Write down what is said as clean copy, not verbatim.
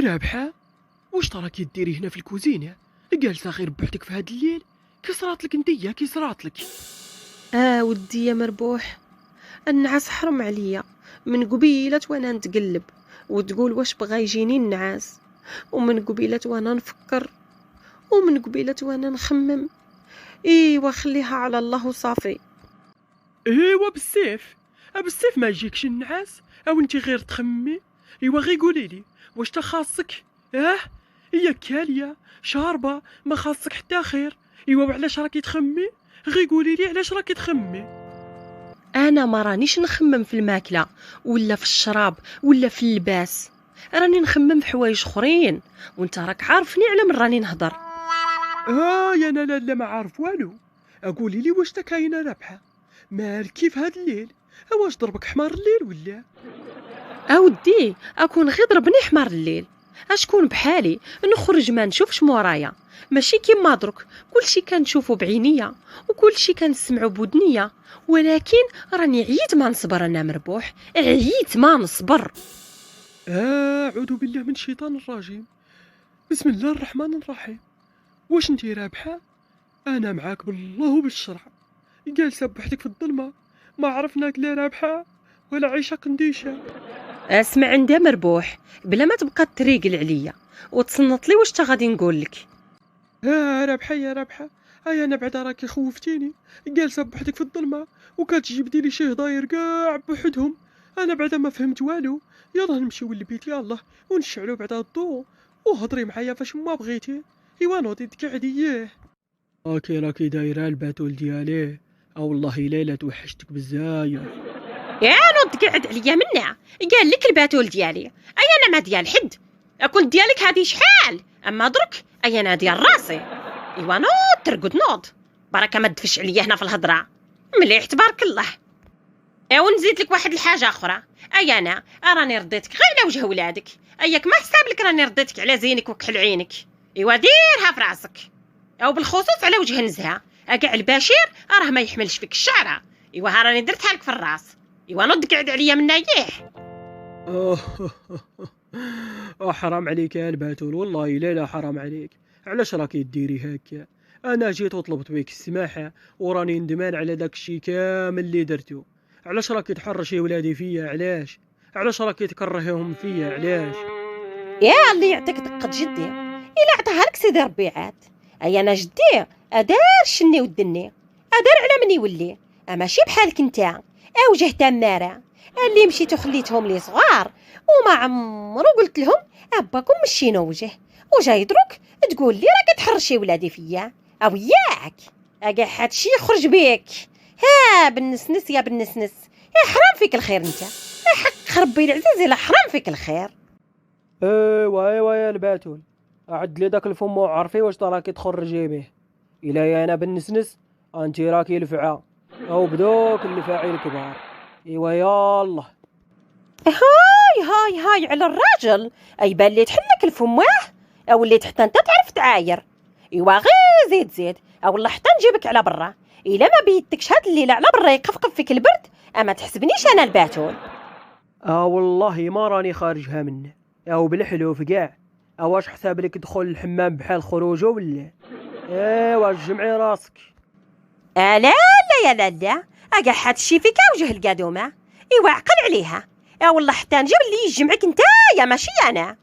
رابحة، واش تراكي ديري هنا في الكوزينة جالسة غير بوحدك في هاد الليل؟ كسراتلك انتيا كسراتلك؟ ودي يا مربوح، النعاس حرم عليا من قبيلة وانا نتقلب وتقول واش بغا يجيني النعاس، ومن قبيلة وانا نفكر، ومن قبيلة وانا نخمم. ايوا خليها على الله وصافي. ايوا بالسيف ما يجيكش النعاس، او انتي غير تخمي؟ ايوا غير قوليلي واش تا خاصك؟ هي كالية شاربة ما خاصك حتى خير. ايوا وعلاش راكي تخمي؟ غير قوليلي علاش راكي تخمي؟ انا ما رانيش نخمم في الماكلة ولا في الشراب ولا في اللباس، راني نخمم في حوايج اخرين، وانت راك عارفني على من راني نهضر. يا انا لا ما عارف والو. اقولي لي واش تا كاينه رابحه؟ مال كيف هاد الليل؟ واش ضربك حمار الليل ولا؟ اودي اكون غير ضربني حمار الليل، اشكون بحالي نخرج ما نشوفش مورايا، ماشي كيما درك كلشي كنشوفو بعينيا وكلشي كنسمعو بودنيا، ولكن راني عييت ما نصبر. انا مربوح عييت ما نصبر. اعوذ بالله من الشيطان الرجيم، بسم الله الرحمن الرحيم. واش انتي رابحه؟ انا معاك بالله وبالشرع، جالسه بوحدك في الظلمه، ما عرفناك لا رابحه ولا عيشه قنديشه. اسمع عندها مربوح، بلا ما تبقى تريقل عليا وتصنت لي واش تا غادي نقول لك. رابحه يا رابحه، انا بعدا راكي خوفتيني، جالسه بوحدك في الظلمه وكتجبدي لي شي هضاير كاع بوحدهم، انا بعدا ما فهمت والو. يلا نمشيو للبيت يلا ونشعلو بعدا الضو وهضري معايا فاش ما بغيتي. ايوا نوضي تقعدي. راكي دايره الباتول ديالي، والله الا توحشتك بزاف. يا نوض تقعد عليا منها، قال لك الباتول ديالي انا ما ديال حد، اكون ديالك هادي شحال، اما درك انا ديال راسي. ايوا نوض ترقد نوض، بركه ما تدفش عليا هنا في الهضره. مليح تبارك الله. ونزيد لك واحد الحاجه اخرى، انا راني رديتك غير على وجه ولادك، اياك ما حساب لك راني رديتك على زينك وكحل عينك. ايوا ديرها في راسك، او بالخصوص على وجه نزهه، كاع البشير راه ما يحملش فيك الشعره. ايوا ها راني درتها لك في الراس. ايوا نوض قعد عليا منا ياه. حرام عليك يا الباتول، والله لا حرام عليك. علاش راكي ديري هكا؟ انا جيت وطلبت بك السماحه وراني ندمان على داك الشيء كامل اللي درتو. علاش راكي تحرشي ولادي فيا؟ علاش راكي تكرهيهم فيا؟ علاش؟ يا اللي يعطيك دقه جدي، الا عطاها لك سيدي ربي عاد. انا جدي ادار شني ودني، ادار على من يولي، ماشي بحالك انت اوجه تماره اللي مشيتو خليتهم لي صغار وما عمرو قلت لهم اباكم مشينا وجه، وجاي دروك تقول لي راك تحرشي ولادي فيا. او ياك كاع هادشي يخرج بيك. بالنسنس يا بالنسنس، يا حرام فيك الخير انت، يا حق ربي العزيز لا حرام فيك الخير. ايوا يا الباتول، اعد لي داك الفم وعرفي واش راكي تخرجي به. الا يا انا بالنسنس انتي راكي الفعه، او بدوك الفاعل الكبار. ايوا يالله. هاي على الراجل، اي بان لي تحلك الفم او اللي حتى انت تعرف تعاير. ايوا غير زيد او والله حتى نجيبك على برا، الا ما بيدكش هاد الليله على برا يقفقف فيك البرد، اما تحسبنيش انا الباتول. والله ما راني خارجها منه، او بالحلوف كاع. واش حساب لك دخول الحمام بحال خروجه ولا؟ واش جمعي راسك. لا يا لالا، كاع هادشي فيك وجه القادومه. ايوا عقل عليها، والله حتى نجيب اللي يجمعك انت يا ماشي انا.